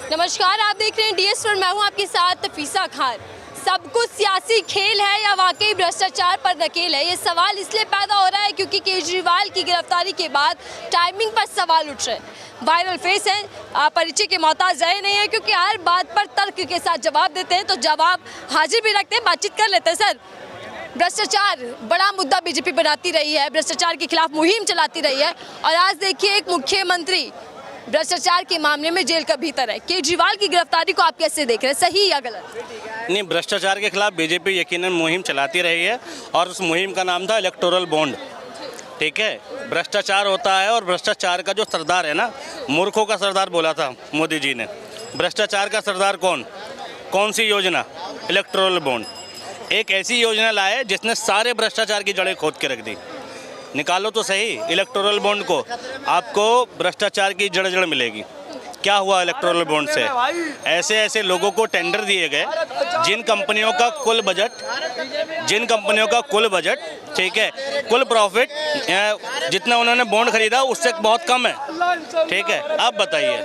नमस्कार, आप देख रहे हैं DS और मैं हूं आपके साथ फीसा खान। सब कुछ सियासी खेल है या वाकई भ्रष्टाचार पर नकेल है, ये सवाल इसलिए पैदा हो रहा है क्योंकि केजरीवाल की गिरफ्तारी के बाद टाइमिंग पर सवाल उठ रहे हैं। वायरल फेस हैं, परिचय के मोहताज रहे नहीं है क्योंकि हर बात पर तर्क के साथ जवाब देते हैं, तो जवाब हाजिर भी रखते हैं। बातचीत कर लेते हैं। सर, भ्रष्टाचार बड़ा मुद्दा बीजेपी बनाती रही है, भ्रष्टाचार के खिलाफ मुहिम चलाती रही है और आज देखिए एक मुख्यमंत्री भ्रष्टाचार के मामले में जेल का भीतर है। केजरीवाल की गिरफ्तारी को आप कैसे देख रहे हैं, सही या गलत? नहीं, भ्रष्टाचार के खिलाफ बीजेपी यकीनन मुहिम चलाती रही है और उस मुहिम का नाम था इलेक्टोरल बॉन्ड। ठीक है, भ्रष्टाचार होता है और भ्रष्टाचार का जो सरदार है ना, मूर्खों का सरदार बोला था मोदी जी ने। भ्रष्टाचार का सरदार कौन सी योजना? Electoral bond. एक ऐसी योजना लाए जिसने सारे भ्रष्टाचार की जड़ें खोद के रख दी। निकालो तो सही इलेक्टोरल बॉन्ड को, आपको भ्रष्टाचार की जड़ मिलेगी। क्या हुआ इलेक्टोरल बॉन्ड से? ऐसे ऐसे लोगों को टेंडर दिए गए जिन कंपनियों का कुल बजट ठीक है, कुल प्रॉफिट जितना उन्होंने बॉन्ड खरीदा उससे बहुत कम है। ठीक है, आप बताइए।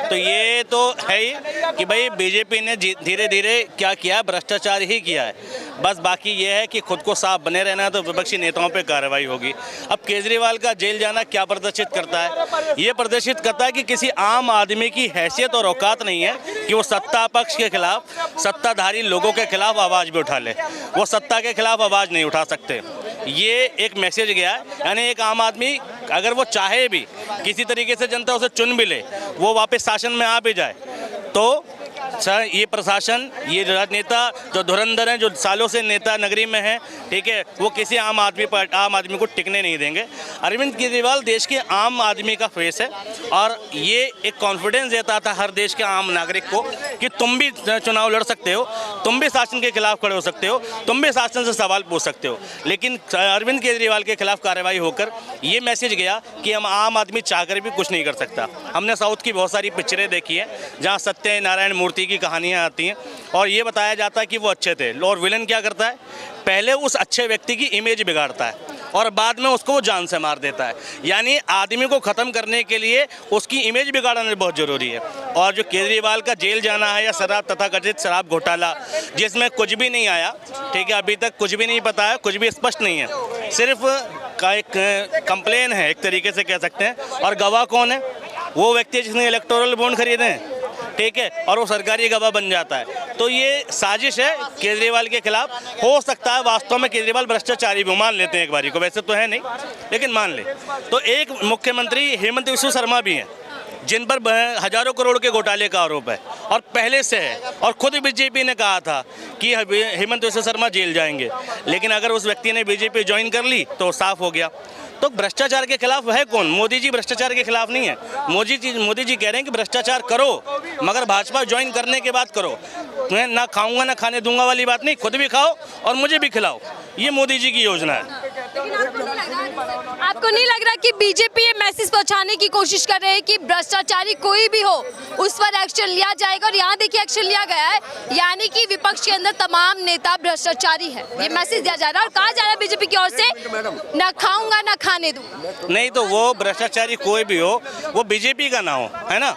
तो ये तो है ही कि भाई बीजेपी ने धीरे धीरे क्या किया, भ्रष्टाचार ही किया है। बस बाकी ये है कि खुद को साफ बने रहना है, तो विपक्षी नेताओं पे कार्रवाई होगी। अब केजरीवाल का जेल जाना क्या प्रदर्शित करता है? ये प्रदर्शित करता है कि किसी आम आदमी की हैसियत और औकात नहीं है कि वो सत्ता पक्ष के खिलाफ, सत्ताधारी लोगों के खिलाफ आवाज़ भी उठा ले। वो सत्ता के खिलाफ आवाज़ नहीं उठा सकते। ये एक मैसेज गया है, यानी एक आम आदमी अगर वो चाहे भी किसी तरीके से जनता उसे चुन भी ले, वो वापस शासन में आ भी जाए, तो सर ये प्रशासन, ये राजनेता जो धुरंधर हैं, जो सालों से नेता नगरी में हैं, ठीक है, वो किसी आम आदमी को टिकने नहीं देंगे। अरविंद केजरीवाल देश के आम आदमी का फेस है और ये एक कॉन्फिडेंस देता था हर देश के आम नागरिक को कि तुम भी चुनाव लड़ सकते हो, तुम भी शासन के खिलाफ खड़े हो सकते हो, तुम भी शासन से सवाल पूछ सकते हो। लेकिन अरविंद केजरीवाल के खिलाफ कार्रवाई होकर ये मैसेज गया कि हम आम आदमी चाहकर भी कुछ नहीं कर सकता। हमने साउथ की बहुत सारी पिक्चरें देखी हैं जहाँ सत्यनारायण मूर्ति की कहानियां आती हैं और ये बताया जाता है कि वो अच्छे थे, और विलन क्या करता है? पहले उस अच्छे व्यक्ति की इमेज बिगाड़ता है और बाद में उसको वो जान से मार देता है। यानी आदमी को ख़त्म करने के लिए उसकी इमेज बिगाड़ना बहुत ज़रूरी है। और जो केजरीवाल का जेल जाना है या शराब तथाकथित शराब घोटाला जिसमें कुछ भी नहीं आया, ठीक है, अभी तक कुछ भी नहीं पता है, कुछ भी स्पष्ट नहीं है, सिर्फ का एक कंप्लेन है, एक तरीके से कह सकते हैं। और गवाह कौन है? वो व्यक्ति जिसने इलेक्टोरल बॉन्ड खरीदे हैं, ठीक है, और वो सरकारी गवाह बन जाता है। तो ये साजिश है केजरीवाल के खिलाफ। हो सकता है वास्तव में केजरीवाल भ्रष्टाचारी भी, मान लेते हैं एक बारी को, वैसे तो है नहीं लेकिन मान ले। तो एक मुख्यमंत्री हेमंत बिस्वा शर्मा भी हैं जिन पर हजारों करोड़ के घोटाले का आरोप है और पहले से है, और खुद बीजेपी ने कहा था कि हेमंत बिस्वा शर्मा जेल जाएंगे। लेकिन अगर उस व्यक्ति ने बीजेपी ज्वाइन कर ली तो साफ हो गया। तो भ्रष्टाचार के खिलाफ है कौन? मोदी जी भ्रष्टाचार के खिलाफ नहीं है। मोदी जी कह रहे हैं कि भ्रष्टाचार करो मगर भाजपा ज्वाइन करने के बाद करो। तुम्हें ना खाऊंगा ना खाने दूंगा वाली बात नहीं, खुद भी खाओ और मुझे भी खिलाओ। ये मोदी जी की योजना है। आपको नहीं लग रहा कि बीजेपी ये मैसेज पहुंचाने की कोशिश कर रहे हैं कि भ्रष्टाचारी कोई भी हो उस पर एक्शन लिया जाएगा? और यहाँ देखिए एक्शन लिया गया है, यानी कि विपक्ष के अंदर तमाम नेता भ्रष्टाचारी है, ये मैसेज दिया जा रहा है और कहा जा रहा है बीजेपी की ओर से ना खाऊंगा ना खाने दूंगा। नहीं, तो वो भ्रष्टाचारी कोई भी हो, वो बीजेपी का ना हो, है ना,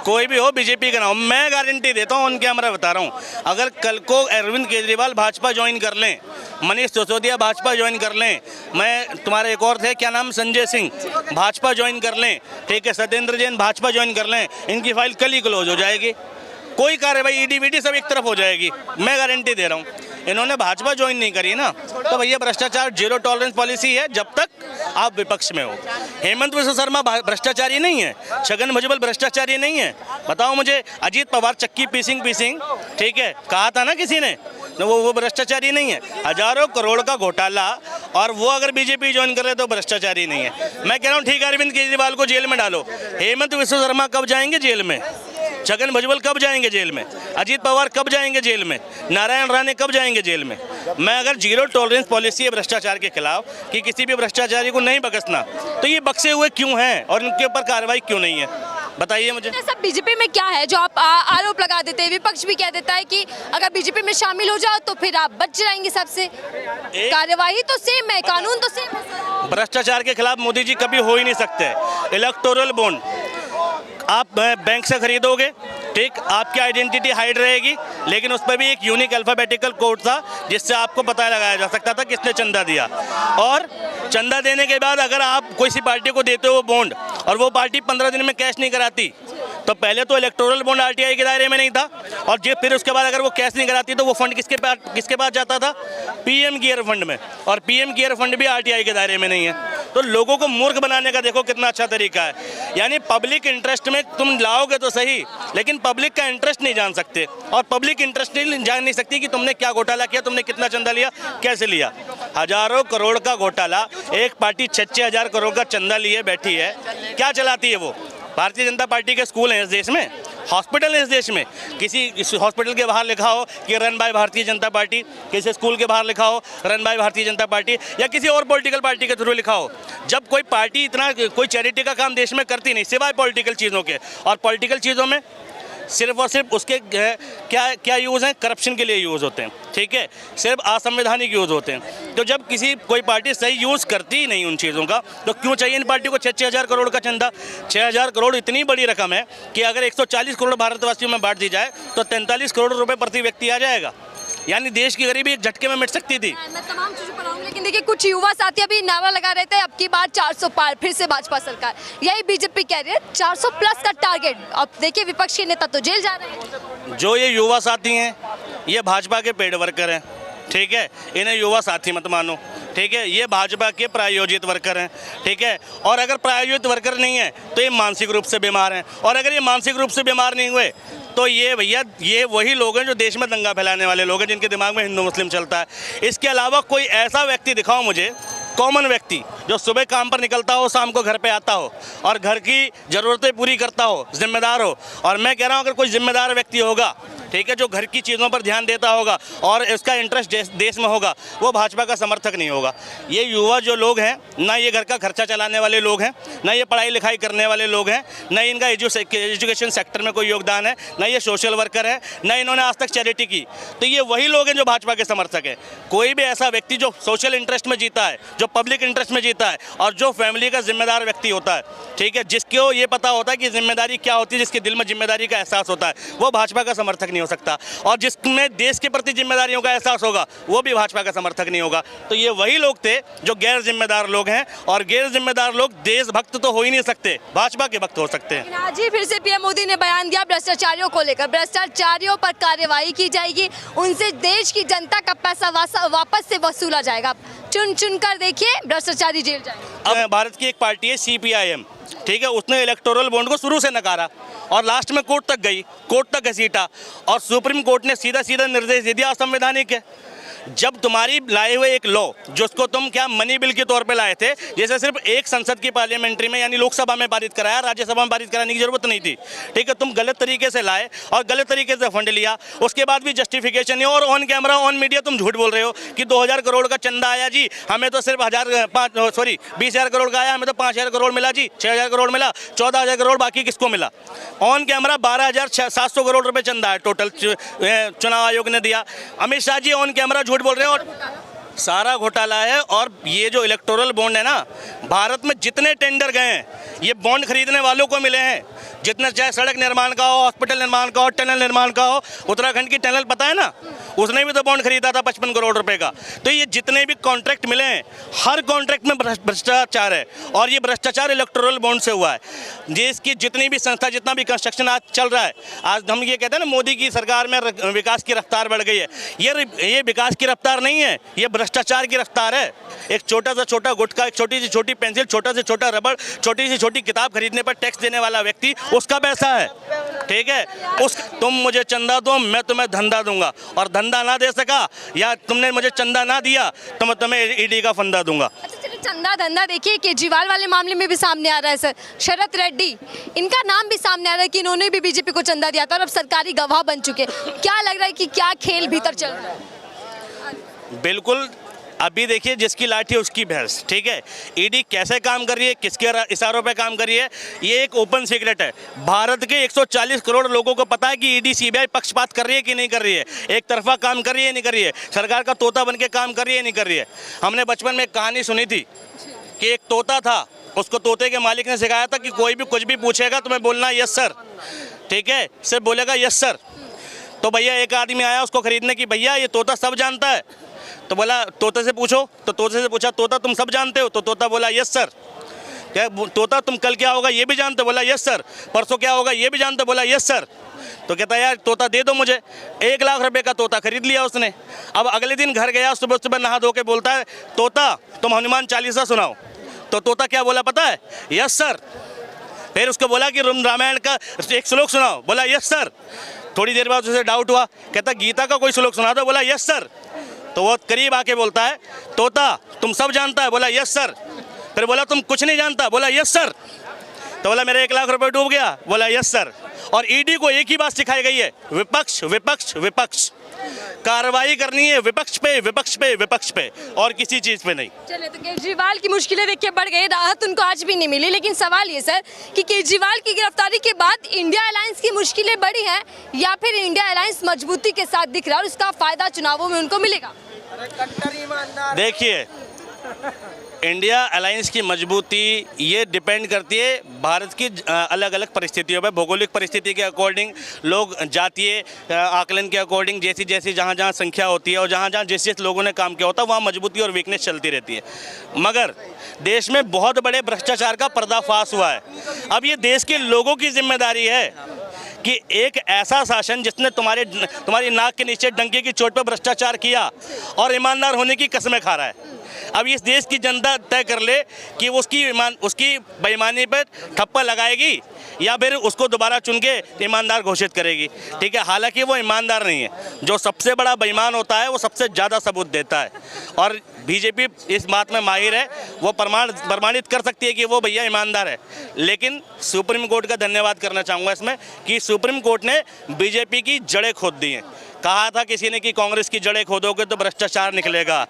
कोई भी हो बीजेपी का ना हो। मैं गारंटी देता हूँ, उनके कैमरा बता रहा हूँ, अगर कल को अरविंद केजरीवाल भाजपा ज्वाइन कर लें, मनीष सिसोदिया भाजपा ज्वाइन कर लें, मैं तुम्हारे एक और थे क्या नाम, संजय सिंह, भाजपा ज्वाइन कर लें, ठीक है, सत्येंद्र जैन भाजपा ज्वाइन कर लें, इनकी फाइल कल ही क्लोज हो जाएगी। कोई कार्रवाई ईडी सब एक तरफ हो जाएगी, मैं गारंटी दे रहा हूँ। इन्होंने भाजपा ज्वाइन नहीं करी ना, तो भैया भ्रष्टाचार जीरो टॉलरेंस पॉलिसी है जब तक आप विपक्ष में हो। हेमंत बिस्वा शर्मा भ्रष्टाचारी नहीं है, छगन भुजबल भ्रष्टाचारी नहीं है। बताओ मुझे, अजीत पवार चक्की पीसिंग ठीक है, कहा था ना किसी ने, तो वो भ्रष्टाचारी नहीं है। हजारों करोड़ का घोटाला, और वो अगर बीजेपी ज्वाइन कर रहे तो भ्रष्टाचारी नहीं है। मैं कह रहा हूँ ठीक है, अरविंद केजरीवाल को जेल में डालो, हेमंत बिस्वा शर्मा कब जाएंगे जेल में? छगन भुजबल कब जाएंगे जेल में? अजीत पवार कब जाएंगे जेल में? नारायण राणे कब जाएंगे जेल में? मैं अगर जीरो टॉलरेंस पॉलिसी है भ्रष्टाचार के खिलाफ कि किसी भी भ्रष्टाचारी को नहीं बख्शना, तो ये बख्शे हुए क्यों हैं और इनके ऊपर कार्रवाई क्यों नहीं है? बताइए मुझे। सब बीजेपी में क्या है जो आप आरोप लगा देते हैं? विपक्ष भी कह देता है कि अगर बीजेपी में शामिल हो जाओ तो फिर आप बच जाएंगे सबसे। कार्यवाही तो सेम है, कानून तो सेम है। भ्रष्टाचार के खिलाफ मोदी जी कभी हो ही नहीं सकते। इलेक्टोरल बॉन्ड आप बैंक से खरीदोगे, ठीक, आपकी आइडेंटिटी हाइड रहेगी, लेकिन उस पर भी एक यूनिक अल्फ़ाबेटिकल कोड था जिससे आपको पता लगाया जा सकता था किसने चंदा दिया। और चंदा देने के बाद अगर आप कोई सी पार्टी को देते हो बॉन्ड और वो पार्टी 15 दिन में कैश नहीं कराती, तो पहले तो इलेक्टोरल बॉन्ड आरटीआई के दायरे में नहीं था, और जो फिर उसके बाद अगर वो कैश नहीं कराती तो वो फंड किसके पास जाता था? पीएम केयर फंड में, और पीएम केयर फंड भी आरटीआई के दायरे में नहीं है। तो लोगों को मूर्ख बनाने का देखो कितना अच्छा तरीका है। यानी पब्लिक इंटरेस्ट में तुम लाओगे तो सही, लेकिन पब्लिक का इंटरेस्ट नहीं जान सकते, और पब्लिक इंटरेस्ट नहीं जान नहीं सकती कि तुमने क्या घोटाला किया, तुमने कितना चंदा लिया, कैसे लिया। हजारों करोड़ का घोटाला, एक पार्टी 6-6 हज़ार करोड़ का चंदा लिए बैठी है, क्या चलाती है वो? भारतीय जनता पार्टी के स्कूल हैं इस देश में, हॉस्पिटल है इस देश में, किसी हॉस्पिटल के बाहर लिखा हो कि run by Bharatiya Janata party, किसी स्कूल के बाहर लिखा हो run by Bharatiya Janata party, या किसी और पॉलिटिकल पार्टी के थ्रू लिखा हो। जब कोई पार्टी इतना कोई चैरिटी का काम देश में करती नहीं सिवाय पॉलिटिकल चीज़ों के, और पॉलिटिकल चीज़ों में सिर्फ और सिर्फ उसके क्या यूज़ हैं? करप्शन के लिए यूज़ होते हैं, ठीक है, सिर्फ असंवैधानिक यूज़ होते हैं। तो जब कोई पार्टी सही यूज़ करती ही नहीं उन चीज़ों का, तो क्यों चाहिए इन पार्टी को 6-6 हज़ार करोड़ का चंदा? 6 हज़ार करोड़ इतनी बड़ी रकम है कि अगर 140 करोड़ भारतवासियों में बांट दी जाए तो 43 करोड़ रुपये प्रति व्यक्ति आ जाएगा। यानी देश की गरीबी एक झटके में मिट सकती थी। मैं तमाम चीज़ों पर आऊँ, लेकिन देखिए कुछ युवा साथी अभी नारा लगा रहे थे अब की बार 400 पार, फिर से भाजपा सरकार, यही बीजेपी कह रही है 400 प्लस का टारगेट। अब देखिए विपक्ष के नेता तो जेल जा रहे हैं। जो ये युवा साथी हैं ये भाजपा के पेड वर्कर हैं, ठीक है, इन्हें युवा साथी मत मानो, ठीक है, ये भाजपा के प्रायोजित वर्कर हैं, ठीक है। और अगर प्रायोजित वर्कर नहीं है तो ये मानसिक रूप से बीमार हैं, और अगर ये मानसिक रूप से बीमार नहीं हुए तो ये भैया ये वही लोग हैं जो देश में दंगा फैलाने वाले लोग हैं, जिनके दिमाग में हिंदू मुस्लिम चलता है। इसके अलावा कोई ऐसा व्यक्ति दिखाओ मुझे, कॉमन व्यक्ति, जो सुबह काम पर निकलता हो, शाम को घर पे आता हो और घर की ज़रूरतें पूरी करता हो, जिम्मेदार हो। और मैं कह रहा हूँ अगर कोई जिम्मेदार व्यक्ति होगा, ठीक है, जो घर की चीज़ों पर ध्यान देता होगा और इसका इंटरेस्ट देश में होगा, वो भाजपा का समर्थक नहीं होगा। ये युवा जो लोग हैं, ना ये घर का खर्चा चलाने वाले लोग हैं, ना ये पढ़ाई लिखाई करने वाले लोग हैं, ना इनका एजुकेशन सेक्टर में कोई योगदान है, ना ये सोशल वर्कर है, ना इन्होंने आज तक चैरिटी की। तो ये वही लोग हैं जो भाजपा के समर्थक हैं। कोई भी ऐसा व्यक्ति जो सोशल इंटरेस्ट में जीता है, जो पब्लिक इंटरेस्ट में जीता है, और जो फैमिली का जिम्मेदार व्यक्ति होता है, ठीक है, जिसको ये पता होता है कि जिम्मेदारी क्या होती है, जिसके दिल में जिम्मेदारी का एहसास होता है, वो भाजपा का समर्थक नहीं हो सकता। और जिसमें देश के प्रति जिम्मेदारियों का एहसास होगा वो भी भाजपा का समर्थक नहीं होगा। तो ये वही लोग थे जो गैर जिम्मेदार लोग हैं, और गैर जिम्मेदार लोग देशभक्त तो हो ही नहीं सकते, भाजपा के भक्त हो सकते हैं। आज ही फिर से पीएम मोदी ने बयान दिया भ्रष्टाचारियों को लेकर, भ्रष्टाचारियों पर कार्रवाई की जाएगी, उनसे देश की जनता का पैसा वापस से वसूला जाएगा। चुन चुन कर देखिए भ्रष्टाचारी जेल जाएंगे। अब भारत की एक पार्टी है CPIM, ठीक है, उसने इलेक्टोरल बॉन्ड को शुरू से नकारा और लास्ट में कोर्ट तक गई, कोर्ट तक घसीटा, और सुप्रीम कोर्ट ने सीधा सीधा निर्देश दे दिया असंवैधानिक है। जब तुम्हारी लाए हुए एक लॉ जिसको तुम क्या मनी बिल के तौर पे लाए थे, जैसे सिर्फ एक संसद की पार्लियामेंट्री में यानी लोकसभा में पारित कराया, राज्यसभा में पारित कराने की जरूरत नहीं थी, ठीक है, तुम गलत तरीके से लाए और गलत तरीके से फंड लिया, उसके बाद भी जस्टिफिकेशन नहीं, और ऑन कैमरा ऑन मीडिया तुम झूठ बोल रहे हो कि 2000 करोड़ का चंदा आया जी, हमें तो सिर्फ 20,000 करोड़ का आया, हमें तो 5,000 करोड़ मिला जी, 6,000 करोड़ मिला, 14,000 करोड़ बाकी किसको मिला? ऑन कैमरा 12,700 करोड़ रुपये चंदा है टोटल चुनाव आयोग ने दिया। अमित शाह जी ऑन कैमरा झूठ बोल रहे हैं, और सारा घोटाला है। और ये जो इलेक्टोरल बॉन्ड है ना, भारत में जितने टेंडर गए हैं ये बॉन्ड खरीदने वालों को मिले हैं, जितना चाहे सड़क निर्माण का हो, हॉस्पिटल निर्माण का हो, टनल निर्माण का हो। उत्तराखंड की टनल पता है ना, उसने भी तो बॉन्ड खरीदा था 55 करोड़ रुपए का। तो ये जितने भी कॉन्ट्रैक्ट मिले हैं, हर कॉन्ट्रैक्ट में भ्रष्टाचार है, और ये भ्रष्टाचार इलेक्टोरल बॉन्ड से हुआ है। देश की जितनी भी संस्था, जितना भी कंस्ट्रक्शन आज चल रहा है, आज हम ये कहते हैं ना मोदी की सरकार में विकास की रफ्तार बढ़ गई है, ये विकास की रफ्तार नहीं है, ये भ्रष्टाचार की रफ्तार है। एक छोटा से छोटा गुटखा, एक छोटी सी छोटी पेंसिल, छोटा से छोटा रबड़, छोटी सी छोटी किताब खरीदने पर टैक्स देने वाला व्यक्ति, उसका पैसा है, ठीक है। तुम मुझे चंदा दो, मैं तुम्हें धंधा दूंगा, और धंधा ना दे सका या तुमने मुझे चंदा ना दिया तो मैं तुम्हें ईडी का फंदा दूंगा। चंदा धंधा देखिए केजरीवाल वाले मामले में भी सामने आ रहा है सर, शरद रेड्डी, इनका नाम भी सामने आ रहा है कि इन्होंने भी बीजेपी को चंदा दिया था और अब सरकारी गवाह बन चुके। क्या लग रहा है कि क्या खेल भीतर चल रहा है? बिल्कुल, अभी देखिए जिसकी लाठी उसकी भैंस, ठीक है। ईडी कैसे काम कर रही है, किसके इशारों पे काम कर रही है, ये एक ओपन सीक्रेट है। भारत के 140 करोड़ लोगों को पता है कि ईडी CBI पक्षपात कर रही है कि नहीं कर रही है, एक तरफा काम कर रही है नहीं कर रही है, सरकार का तोता बन के काम कर रही है नहीं कर रही है। हमने बचपन में एक कहानी सुनी थी कि एक तोता था, उसको तोते के मालिक ने सिखाया था कि कोई भी कुछ भी पूछेगा तो मैं बोलना यस सर, ठीक है, सिर्फ बोलेगा यस सर। तो भैया एक आदमी आया उसको खरीदने की, भैया ये तोता सब जानता है, तो बोला तोते से पूछो। तो तोते से पूछा, तोता तुम सब जानते हो? तो तोता बोला यस सर। क्या तोता तुम कल क्या होगा ये भी जानते हो? बोला यस सर। परसों क्या होगा ये भी जानते हो? बोला यस सर। तो कहता यार तोता दे दो मुझे। 1 लाख रुपए का तोता खरीद लिया उसने। अब अगले दिन घर गया, सुबह सुबह नहा धो के बोलता है, तोता तुम हनुमान चालीसा सुनाओ। तो तोता क्या बोला पता है? Yes sir. फिर उसको बोला कि रामायण का एक श्लोक सुनाओ। बोला यस सर। थोड़ी देर बाद उसे डाउट हुआ, कहता गीता का कोई श्लोक सुना दो। बोला यस सर। तो वो करीब आके बोलता है, तोता तुम सब जानता है? बोला यस सर। फिर बोला तुम कुछ नहीं जानता? बोला यस सर। तो बोला मेरे 1 लाख रुपए डूब गया? बोला यस सर। और ईडी को एक ही बात सिखाई गई है, विपक्ष विपक्ष विपक्ष। कार्रवाई करनी है विपक्ष पे विपक्ष पे विपक्ष पे, और किसी चीज पे नहीं। चलिए, तो केजरीवाल की मुश्किलें देखिए बढ़ गई, राहत उनको आज भी नहीं मिली। लेकिन सवाल ये सर कि केजरीवाल की गिरफ्तारी के बाद इंडिया अलायंस की मुश्किलें बढ़ी हैं या फिर इंडिया अलायंस मजबूती के साथ दिख रहा है और उसका फायदा चुनावों में उनको मिलेगा? देखिए, इंडिया अलायंस की मजबूती ये डिपेंड करती है भारत की अलग अलग परिस्थितियों पर, भौगोलिक परिस्थिति के अकॉर्डिंग, लोग जातीय आकलन के अकॉर्डिंग, जैसी जैसी जहाँ जहाँ संख्या होती है और जहाँ जहाँ जिस जिस लोगों ने काम किया होता है वहाँ मजबूती और वीकनेस चलती रहती है। मगर देश में बहुत बड़े भ्रष्टाचार का पर्दाफाश हुआ है। अब ये देश के लोगों की जिम्मेदारी है कि एक ऐसा शासन जिसने तुम्हारी नाक के नीचे डंके की चोट पर भ्रष्टाचार किया और ईमानदार होने की कसमें खा रहा है। अब इस देश की जनता तय कर ले कि उसकी बेईमानी पर ठप्पा लगाएगी या फिर उसको दोबारा चुन के ईमानदार घोषित करेगी, ठीक है। हालांकि वो ईमानदार नहीं है। जो सबसे बड़ा बेईमान होता है वो सबसे ज़्यादा सबूत देता है, और बीजेपी इस बात में माहिर है, वो प्रमाणित कर सकती है कि वो भैया ईमानदार है। लेकिन सुप्रीम कोर्ट का धन्यवाद करना चाहूँगा इसमें कि सुप्रीम कोर्ट ने बीजेपी की जड़ें खोद दी हैं। कहा था किसी ने कि कांग्रेस की जड़ें खोदोगे तो भ्रष्टाचार निकलेगा,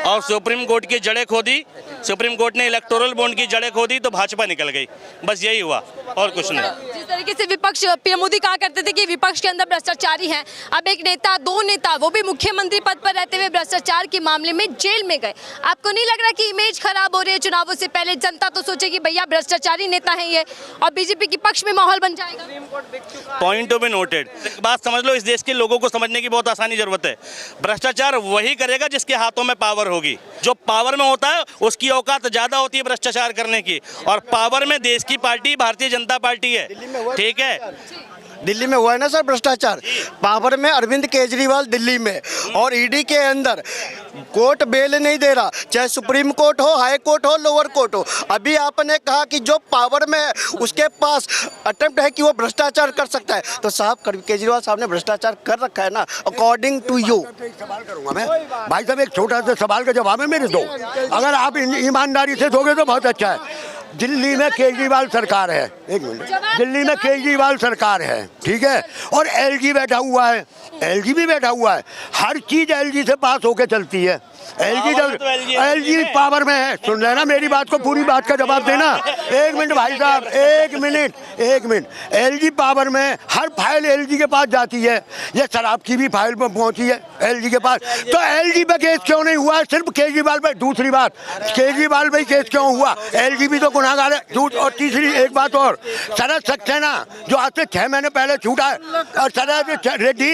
और सुप्रीम कोर्ट की जड़ें खोदी, सुप्रीम कोर्ट ने इलेक्टोरल बॉन्ड की जड़ें खोदी तो भाजपा निकल गई। बस यही हुआ और कुछ नहीं। जिस तरीके से विपक्ष, पीएम मोदी कहा करते थे कि विपक्ष के अंदर भ्रष्टाचारी हैं, अब एक नेता, 2 नेता, वो भी मुख्यमंत्री पद पर रहते हुए भ्रष्टाचार के मामले में जेल में गए। आपको नहीं लग रहा कि इमेज खराब हो रही है? चुनावों से पहले जनता तो सोचे कि भैया भ्रष्टाचारी नेता है ये, और बीजेपी के पक्ष में माहौल बन जाएगा। Point to be noted. बात समझ लो, इस देश के लोगों को समझने की बहुत आसानी जरूरत है। भ्रष्टाचार वही करेगा जिसके हाथों में पावर होगी। जो पावर में होता है उसकी औकात ज्यादा होती है भ्रष्टाचार करने की, और पावर में देश की पार्टी भारतीय जनता पार्टी है, ठीक है। दिल्ली में हुआ है ना सर भ्रष्टाचार, पावर में अरविंद केजरीवाल दिल्ली में, और ईडी के अंदर कोर्ट बेल नहीं दे रहा, चाहे सुप्रीम कोर्ट हो, हाई कोर्ट हो, लोअर कोर्ट हो। अभी आपने कहा कि जो पावर में है उसके पास अटेम्प्ट है कि वो भ्रष्टाचार कर सकता है, तो साहब केजरीवाल साहब ने भ्रष्टाचार कर रखा है ना, अकॉर्डिंग टू यू। सवाल करूंगा मैं भाई साहब, एक छोटा सा सवाल का जवाब है मेरे दो। अगर आप ईमानदारी से दोगे तो बहुत अच्छा है। दिल्ली में केजरीवाल सरकार है, एक मिनट, दिल्ली में केजरीवाल सरकार है, ठीक है, और एलजी बैठा हुआ है, एलजी भी बैठा हुआ है। हर चीज एलजी से पास होके चलती है। एलजी पावर में है। सुन रहे ना मेरी बात को, पूरी बात का जवाब देना। एक मिनट भाई साहब, एक मिनट। एलजी पावर में, हर फाइल एलजी के पास जाती है। ये शराब की भी फाइल में पहुंची है एलजी के पास। तो एलजी पे केस क्यों नहीं हुआ? सिर्फ केजरीवाल पे। दूसरी बात, केजरीवाल पे केस क्यों हुआ? एलजी भी तो गुनाहगार है, झूठ। और तीसरी एक बात और, शरद सक्सेना जो आज से 6 महीने पहले छूटा है, और शरद रेड्डी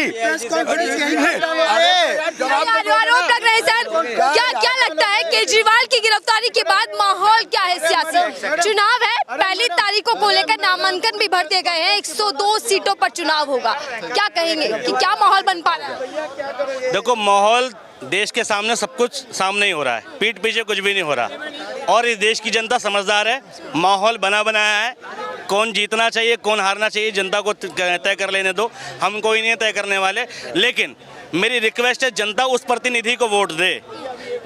क्या लगता है केजरीवाल की गिरफ्तारी के बाद माहौल क्या है सियासी? चुनाव है, पहली तारीखों को लेकर नामांकन भी भर दिए गए हैं, 102 सीटों पर चुनाव होगा। क्या कहेंगे कि क्या माहौल बन पा रहा है? देखो, माहौल देश के सामने सब कुछ सामने ही हो रहा है, पीठ पीछे कुछ भी नहीं हो रहा, और इस देश की जनता समझदार है। माहौल बना बनाया है, कौन जीतना चाहिए कौन हारना चाहिए जनता को तय कर लेने दो, हम कोई नहीं तय करने वाले। लेकिन मेरी रिक्वेस्ट है, जनता उस प्रतिनिधि को वोट दे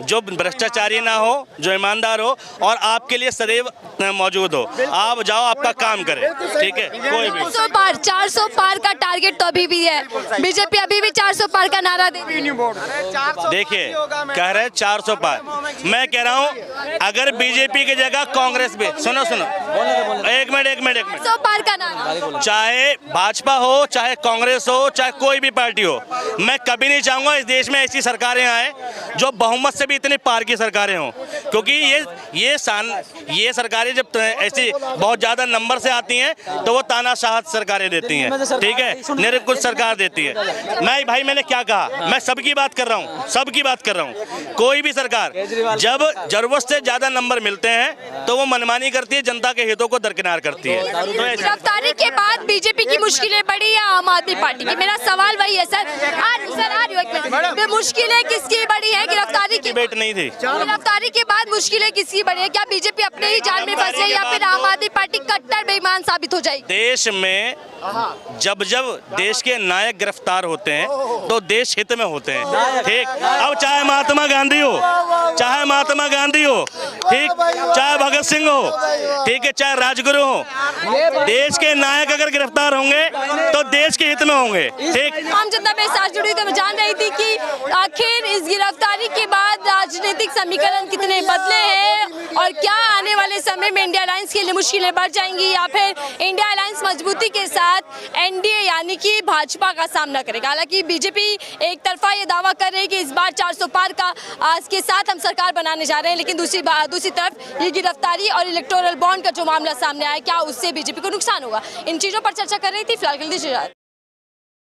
जो भ्रष्टाचारी ना हो, जो ईमानदार हो और आपके लिए सदैव मौजूद हो। आप जाओ, आपका काम करे, ठीक है। कोई भी 400 पार का टारगेट तो अभी भी है, बीजेपी अभी भी 400 पार का नारा दे रही है। देखिए, कह रहे 400 पार, मैं कह रहा हूँ अगर बीजेपी की जगह कांग्रेस भी, सुनो एक मिनट 100 पार का नारा, चाहे भाजपा हो, चाहे कांग्रेस हो, चाहे कोई भी पार्टी हो, मैं कभी नहीं चाहूंगा इस देश में ऐसी सरकारें आए जो बहुमत से भी इतने पार की सरकारें हों, क्योंकि ये सरकारें जब ऐसी बहुत ज़्यादा नंबर से आती हैं तो वो तानाशाह सरकारें देती हैं, ठीक है, निरंकुश सरकार देती है। मैं भाई मैंने क्या कहा, मैं सबकी बात कर रहा हूँ, सबकी बात कर रहा हूँ। कोई भी सरकार जब जरूरत से ज़्यादा नंबर मिलते हैं तो वो मनमानी करती है, जनता के हितों को दरकिनार करती है। तो ऐसे गिरफ्तारी के बाद बीजेपी की मुश्किलें बढ़ी या आम आदमी पार्टी की? मेरा सवाल वही है सर। आ रही हूँ, एक मिनट। मुश्किलें किसकी बढ़ी है गिरफ्तारी की? डिबेट नहीं थी। गिरफ्तारी के बाद मुश्किलें किसकी बढ़ी है? क्या बीजेपी अपने ही जाल में फंसे या फिर आम आदमी पार्टी कट्टर बेईमान साबित हो जाएगी? देश में जब जब देश के नायक गिरफ्तार होते हैं तो देश हित में होते हैं, ठीक। अब चाहे महात्मा गांधी हो, चाहे महात्मा गांधी हो, ठीक, चाहे भगत सिंह हो, ठीक है, चाहे राजगुरु हो, देश के नायक अगर गिरफ्तार होंगे तो देश के हित में होंगे, ठीक। आम जनता मेरे साथ जुड़ी तो मैं जान रही थी कि आखिर इस गिरफ्तारी के बाद राजनीतिक समीकरण कितने बदले हैं और क्या आने वाले समय में इंडिया अलायंस के लिए मुश्किलें बढ़ जाएंगी या फिर इंडिया अलायंस मजबूती के साथ एनडीए यानी कि भाजपा का सामना करेगा। हालांकि बीजेपी एक तरफा ये दावा कर रही है कि इस बार 400 पार का के साथ हम सरकार बनाने जा रहे हैं, लेकिन दूसरी तरफ ये गिरफ्तारी और इलेक्टोरल बॉन्ड का जो मामला सामने आया, क्या उससे बीजेपी को नुकसान होगा? इन चीजों पर चर्चा कर रही थी फिलहाल।